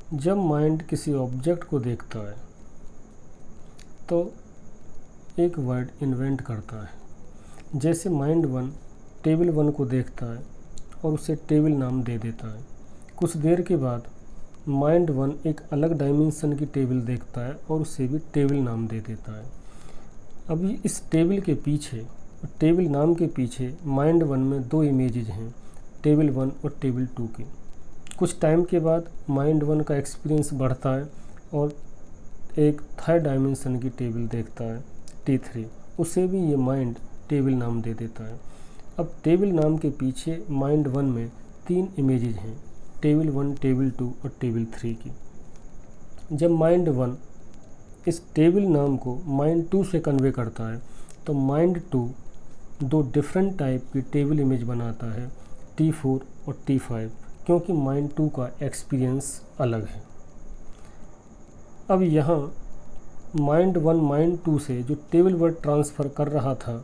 जब माइंड किसी ऑब्जेक्ट को देखता है तो एक वर्ड इन्वेंट करता है। जैसे माइंड 1 टेबल 1 को देखता है और उसे टेबल नाम दे देता है। कुछ देर के बाद माइंड 1 एक अलग डायमेंशन की टेबल देखता है और उसे भी टेबल नाम दे देता है। अभी इस टेबल के पीछे, टेबल नाम के पीछे माइंड 1 में 2 इमेजेस हैं, टेबल 1 और टेबल 2 के। कुछ टाइम के बाद माइंड 1 का एक्सपीरियंस बढ़ता है और एक थर्ड डायमेंशन की टेबल देखता है, T3। उसे भी ये माइंड टेबल नाम दे देता है। अब टेबल नाम के पीछे माइंड 1 में 3 इमेजेस हैं, टेबल 1, टेबल 2 और टेबल 3 की। जब माइंड 1 इस टेबल नाम को माइंड 2 से कन्वे करता है तो माइंड 2 2 डिफरेंट टाइप की टेबल इमेज बनाता है, T4 और T5, क्योंकि माइंड 2 का एक्सपीरियंस अलग है। अब यहाँ माइंड 1 माइंड 2 से जो टेबल वर्ड ट्रांसफ़र कर रहा था,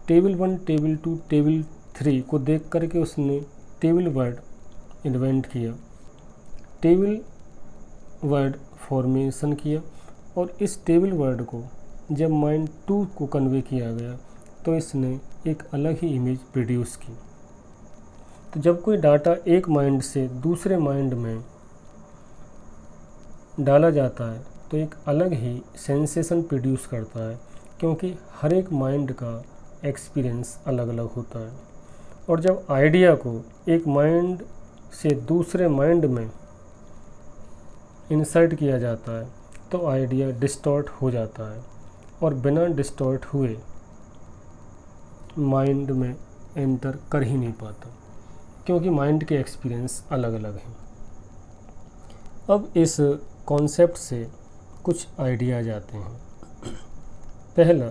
टेबल 1, टेबल 2, टेबल 3 को देख करके उसने टेबल वर्ड इन्वेंट किया, टेबल वर्ड फॉर्मेशन किया और इस टेबल वर्ड को जब माइंड 2 को कन्वे किया गया तो इसने एक अलग ही इमेज प्रोड्यूस की। तो जब कोई डाटा एक माइंड से दूसरे माइंड में डाला जाता है तो एक अलग ही सेंसेशन प्रोड्यूस करता है, क्योंकि हर एक माइंड का एक्सपीरियंस अलग अलग होता है। और जब आइडिया को एक माइंड से दूसरे माइंड में इंसर्ट किया जाता है तो आइडिया डिस्टॉर्ट हो जाता है और बिना डिस्टॉर्ट हुए माइंड में एंटर कर ही नहीं पाता, क्योंकि माइंड के एक्सपीरियंस अलग अलग हैं। अब इस कॉन्सेप्ट से कुछ आइडियाज आते हैं। पहला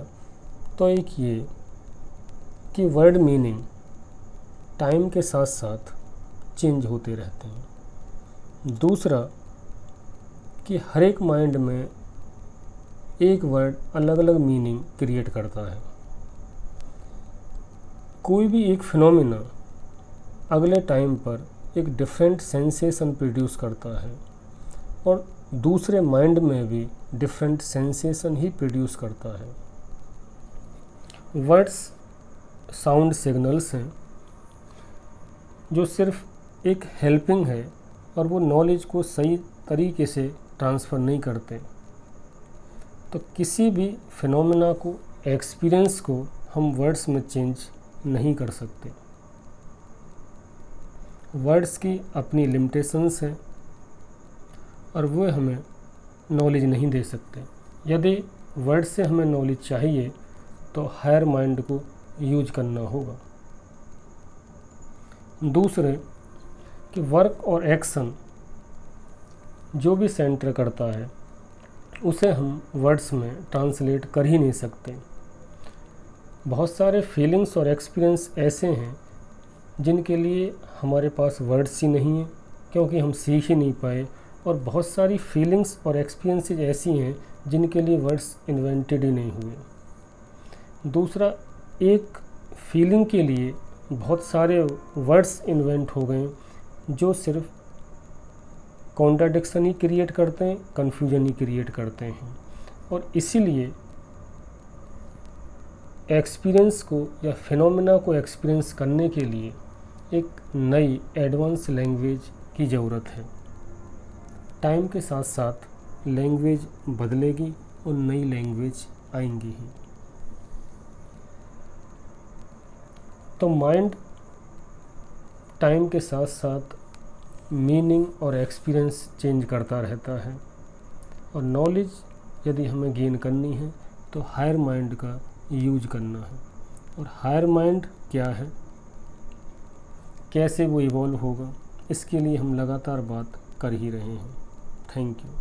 तो एक ये कि वर्ड मीनिंग टाइम के साथ साथ चेंज होते रहते हैं। दूसरा कि हर एक माइंड में एक वर्ड अलग अलग मीनिंग क्रिएट करता है। कोई भी एक फिनोमिना अगले टाइम पर एक डिफरेंट सेंसेशन प्रोड्यूस करता है और दूसरे माइंड में भी डिफरेंट सेंसेशन ही प्रोड्यूस करता है। वर्ड्स साउंड सिग्नल्स हैं जो सिर्फ एक हेल्पिंग है और वो नॉलेज को सही तरीके से ट्रांसफ़र नहीं करते। तो किसी भी फिनोमेना को, एक्सपीरियंस को हम वर्ड्स में चेंज नहीं कर सकते। वर्ड्स की अपनी लिमिटेशंस हैं और वो हमें नॉलेज नहीं दे सकते। यदि वर्ड से हमें नॉलेज चाहिए तो हायर माइंड को यूज करना होगा। दूसरे कि वर्क और एक्शन जो भी सेंटर करता है उसे हम वर्ड्स में ट्रांसलेट कर ही नहीं सकते। बहुत सारे फीलिंग्स और एक्सपीरियंस ऐसे हैं जिनके लिए हमारे पास वर्ड्स ही नहीं हैं, क्योंकि हम सीख ही नहीं पाए। और बहुत सारी फीलिंग्स और एक्सपीरियंसेस ऐसी हैं जिनके लिए वर्ड्स इन्वेंटेड ही नहीं हुए। दूसरा, एक फीलिंग के लिए बहुत सारे वर्ड्स इन्वेंट हो गए जो सिर्फ कॉन्ट्राडिक्शन ही क्रिएट करते हैं, कन्फ्यूजन ही क्रिएट करते हैं। और इसीलिए एक्सपीरियंस को या फिनोमेना को एक्सपीरियंस करने के लिए एक नई एडवांस लैंग्वेज की ज़रूरत है। टाइम के साथ साथ लैंग्वेज बदलेगी और नई लैंग्वेज आएंगी ही। तो माइंड टाइम के साथ साथ मीनिंग और एक्सपीरियंस चेंज करता रहता है और नॉलेज यदि हमें गेन करनी है तो हायर माइंड का यूज करना है। और हायर माइंड क्या है, कैसे वो इवॉल्व होगा, इसके लिए हम लगातार बात कर ही रहे हैं। Thank you.